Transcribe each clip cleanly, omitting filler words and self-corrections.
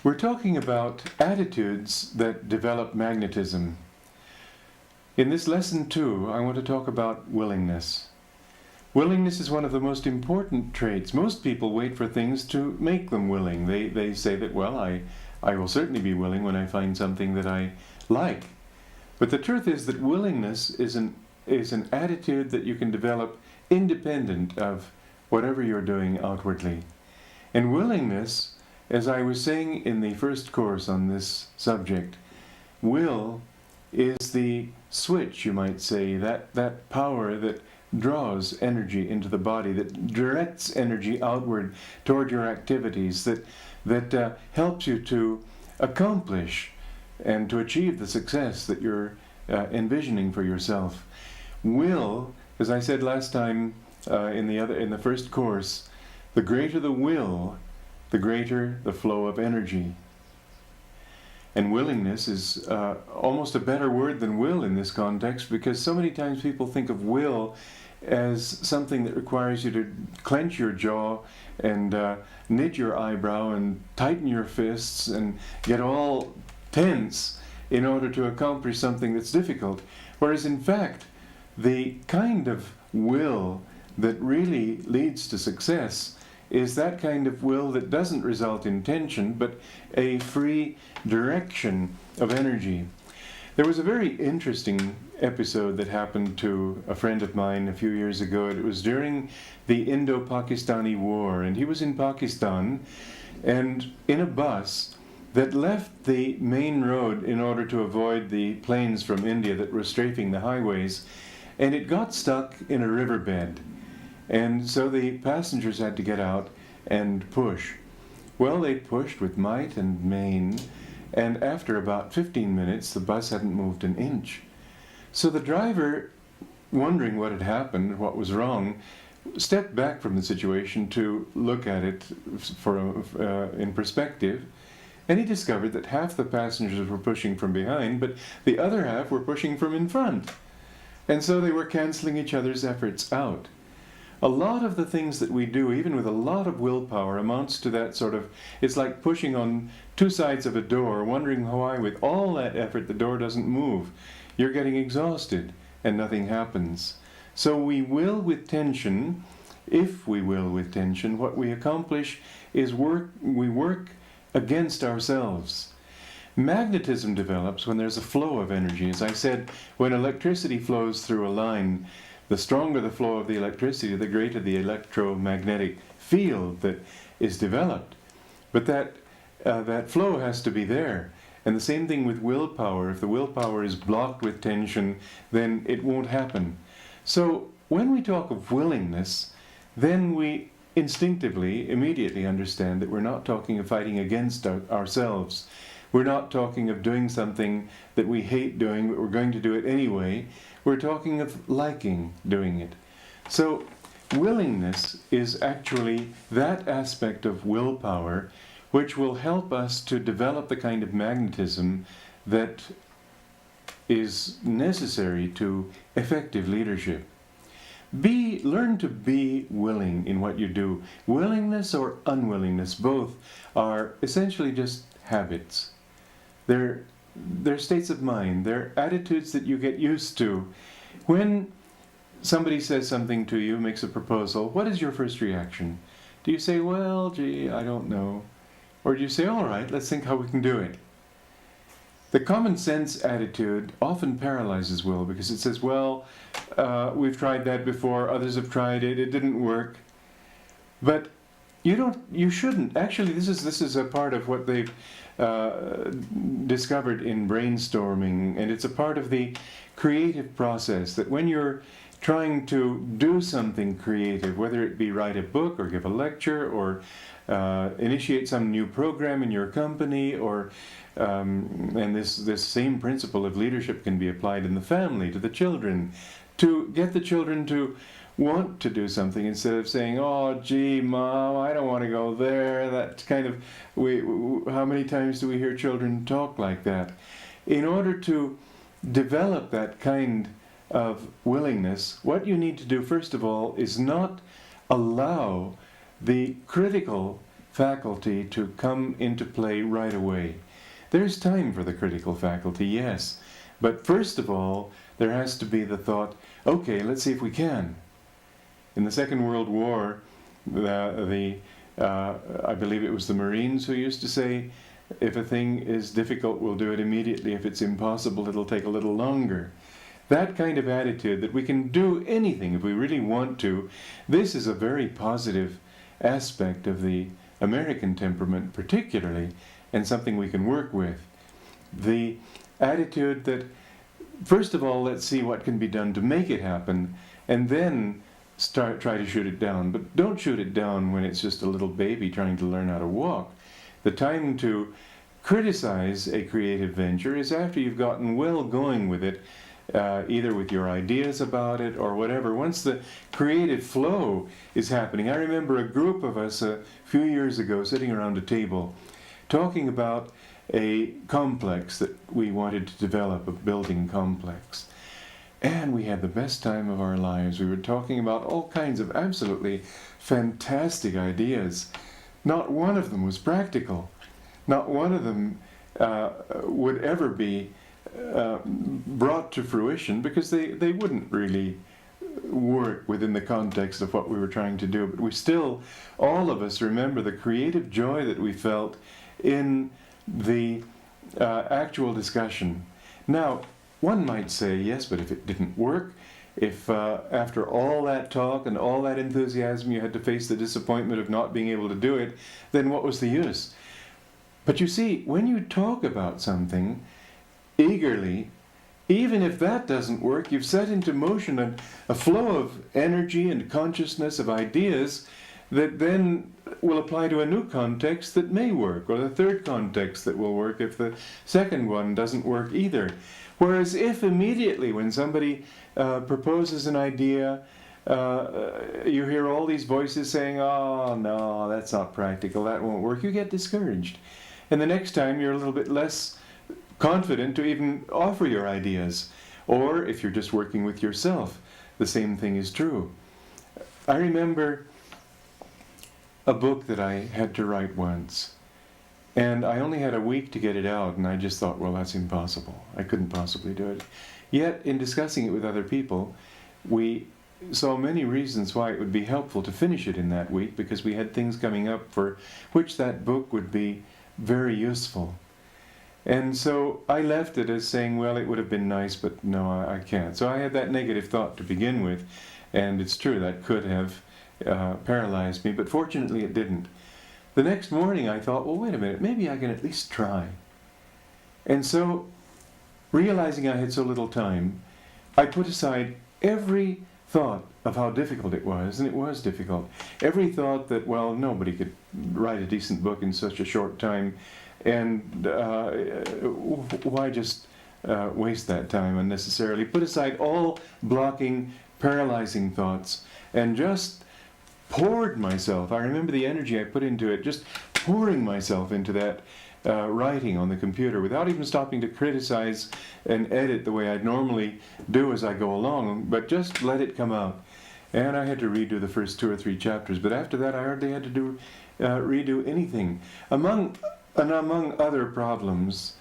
We're talking about attitudes that develop magnetism. In this lesson 2, I want to talk about willingness. Willingness is one of the most important traits. Most people wait for things to make them willing. They say that, well, I will certainly be willing when I find something that I like. But the truth is that willingness is an attitude that you can develop independent of whatever you're doing outwardly. And willingness, as I was saying in the first course on this subject, will is the switch, you might say, that power that draws energy into the body, that directs energy outward toward your activities, that helps you to accomplish and to achieve the success that you're envisioning for yourself. Will, as I said last time in the first course, the greater the will, the greater the flow of energy. And willingness is almost a better word than will in this context, because so many times people think of will as something that requires you to clench your jaw and knit your eyebrow and tighten your fists and get all tense in order to accomplish something that's difficult. Whereas in fact, the kind of will that really leads to success is that kind of will that doesn't result in tension, but a free direction of energy. There was a very interesting episode that happened to a friend of mine a few years ago. It was during the Indo-Pakistani War, and he was in Pakistan and in a bus that left the main road in order to avoid the planes from India that were strafing the highways, and it got stuck in a riverbed. And so the passengers had to get out and push. Well, they pushed with might and main, and after about 15 minutes, the bus hadn't moved an inch. So the driver, wondering what had happened, what was wrong, stepped back from the situation to look at it in perspective, and he discovered that half the passengers were pushing from behind, but the other half were pushing from in front. And so they were canceling each other's efforts out. A lot of the things that we do, even with a lot of willpower, amounts to that sort of, it's like pushing on two sides of a door, wondering why with all that effort the door doesn't move. You're getting exhausted and nothing happens. So we will with tension. If we will with tension, what we accomplish is we work against ourselves. Magnetism develops when there's a flow of energy. As I said, when electricity flows through a line, the stronger the flow of the electricity, the greater the electromagnetic field that is developed. But that flow has to be there. And the same thing with willpower. If the willpower is blocked with tension, then it won't happen. So when we talk of willingness, then we instinctively, immediately understand that we're not talking of fighting against ourselves. We're not talking of doing something that we hate doing, but we're going to do it anyway. We're talking of liking doing it. So willingness is actually that aspect of willpower which will help us to develop the kind of magnetism that is necessary to effective leadership. Learn to be willing in what you do. Willingness or unwillingness, both are essentially just habits. They're states of mind. They're attitudes that you get used to. When somebody says something to you, makes a proposal, what is your first reaction? Do you say, well, gee, I don't know? Or do you say, all right, let's think how we can do it? The common sense attitude often paralyzes will, because it says, well, we've tried that before, others have tried it, it didn't work. But you shouldn't. Actually, this is a part of what they've discovered in brainstorming, and it's a part of the creative process, that when you're trying to do something creative, whether it be write a book or give a lecture or initiate some new program in your company, or and this same principle of leadership can be applied in the family, to the children, to get the children to want to do something instead of saying, oh gee mom, I don't want to go there. That kind of, how many times do we hear children talk like that? In order to develop that kind of willingness, what you need to do first of all is not allow the critical faculty to come into play right away. There's time for the critical faculty, yes, but first of all, there has to be the thought, okay, let's see if we can. In the Second World War, I believe it was the Marines who used to say, if a thing is difficult, we'll do it immediately. If it's impossible, it'll take a little longer. That kind of attitude, that we can do anything if we really want to, this is a very positive aspect of the American temperament particularly, and something we can work with. The attitude that, first of all, let's see what can be done to make it happen, and then try to shoot it down. But don't shoot it down when it's just a little baby trying to learn how to walk. The time to criticize a creative venture is after you've gotten well going with it, either with your ideas about it or whatever. Once the creative flow is happening. I remember a group of us a few years ago sitting around a table talking about a complex that we wanted to develop, a building complex. And we had the best time of our lives. We were talking about all kinds of absolutely fantastic ideas. Not one of them was practical. Not one of them would ever be brought to fruition, because they wouldn't really work within the context of what we were trying to do. But we still, all of us, remember the creative joy that we felt in the actual discussion. Now, one might say, yes, but if it didn't work, if after all that talk and all that enthusiasm you had to face the disappointment of not being able to do it, then what was the use? But you see, when you talk about something eagerly, even if that doesn't work, you've set into motion a flow of energy and consciousness of ideas that then will apply to a new context that may work, or the third context that will work if the second one doesn't work either. Whereas if immediately when somebody proposes an idea, you hear all these voices saying, oh no, that's not practical, that won't work, you get discouraged. And the next time you're a little bit less confident to even offer your ideas. Or if you're just working with yourself, the same thing is true. I remember a book that I had to write once, and I only had a week to get it out, and I just thought, well, that's impossible. I couldn't possibly do it. Yet, in discussing it with other people, we saw many reasons why it would be helpful to finish it in that week, because we had things coming up for which that book would be very useful. And so I left it as saying, well, it would have been nice, but no, I can't. So I had that negative thought to begin with, and it's true, that could have paralyzed me, but fortunately it didn't. The next morning I thought, well, wait a minute, maybe I can at least try. And so, realizing I had so little time, I put aside every thought of how difficult it was, and it was difficult. Every thought that, well, nobody could write a decent book in such a short time, and why just waste that time unnecessarily? Put aside all blocking, paralyzing thoughts, and just poured myself. I remember the energy I put into it, just pouring myself into that writing on the computer without even stopping to criticize and edit the way I'd normally do as I go along, but just let it come out. And I had to redo the first 2 or 3 chapters, but after that I hardly had to redo anything. Among other problems,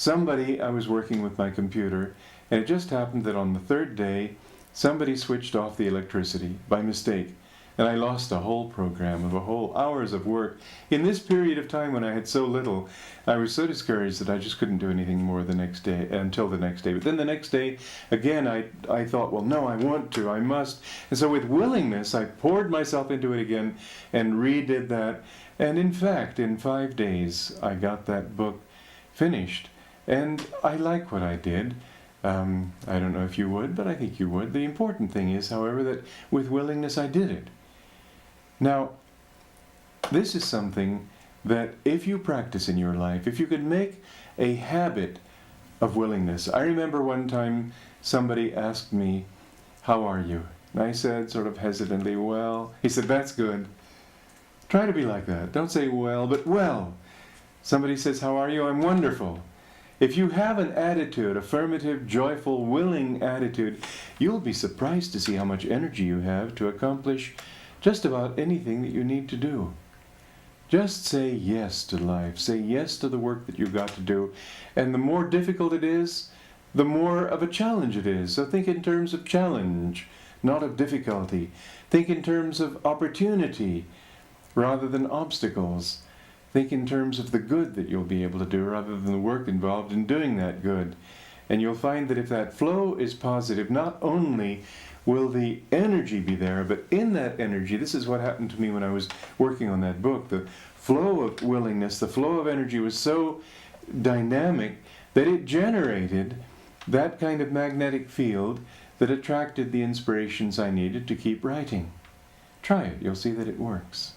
I was working with my computer, and it just happened that on the 3rd day somebody switched off the electricity by mistake, and I lost a whole program of a whole hours of work. In this period of time when I had so little, I was so discouraged that I just couldn't do anything more the next day, until the next day. But then the next day, again, I thought, well, no, I want to, I must. And so with willingness, I poured myself into it again and redid that. And in fact, in 5 days, I got that book finished. And I like what I did. I don't know if you would, but I think you would. The important thing is, however, that with willingness I did it. Now, this is something that if you practice in your life, if you could make a habit of willingness. I remember one time somebody asked me, how are you? And I said, sort of hesitantly, well. He said, that's good. Try to be like that. Don't say well, but well. Somebody says, how are you? I'm wonderful. If you have an attitude, affirmative, joyful, willing attitude, you'll be surprised to see how much energy you have to accomplish just about anything that you need to do. Just say yes to life. Say yes to the work that you've got to do. And the more difficult it is, the more of a challenge it is. So think in terms of challenge, not of difficulty. Think in terms of opportunity rather than obstacles. Think in terms of the good that you'll be able to do rather than the work involved in doing that good. And you'll find that if that flow is positive, not only will the energy be there, but in that energy, this is what happened to me when I was working on that book, the flow of willingness, the flow of energy was so dynamic that it generated that kind of magnetic field that attracted the inspirations I needed to keep writing. Try it, you'll see that it works.